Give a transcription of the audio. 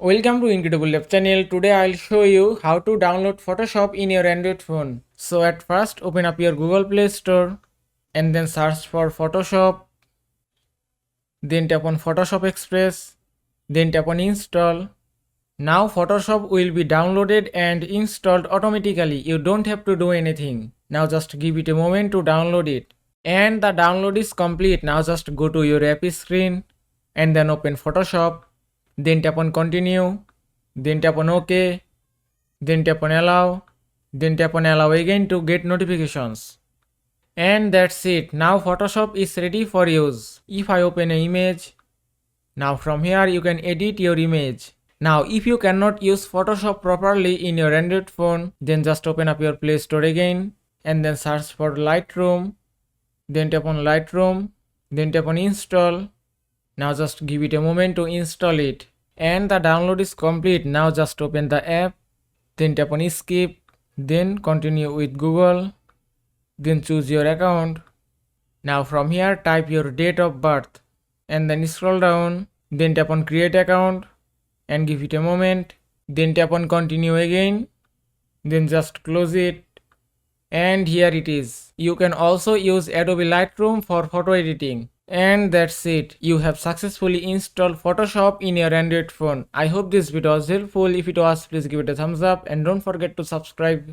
Welcome to Incredible Lab channel. Today I'll show you how to download Photoshop in your Android phone. So at first open up your Google Play Store and then search for Photoshop. Then tap on Photoshop Express. Then tap on install. Now Photoshop will be downloaded and installed automatically. You don't have to do anything. Now just give it a moment to download it. And the download is complete. Now just go to your app screen and then open Photoshop. Then tap on continue, then tap on OK, then tap on allow, then tap on allow again to get notifications. And that's it. Now Photoshop is ready for use. If I open an image, now from here you can edit your image. Now if you cannot use Photoshop properly in your Android phone, then just open up your Play Store again and then search for Lightroom, then tap on Lightroom, then tap on install. Now just give it a moment to install it. And the download is complete. Now just open the app, then tap on skip, then continue with Google, then choose your account. Now from here type your date of birth and then scroll down, then tap on create account and give it a moment, then tap on continue again, then just close it. And here it is. You can also use Adobe Lightroom for photo editing. And that's it. You have successfully installed Photoshop in your Android phone. I hope this video was helpful. If it was, please give it a thumbs up and don't forget to subscribe.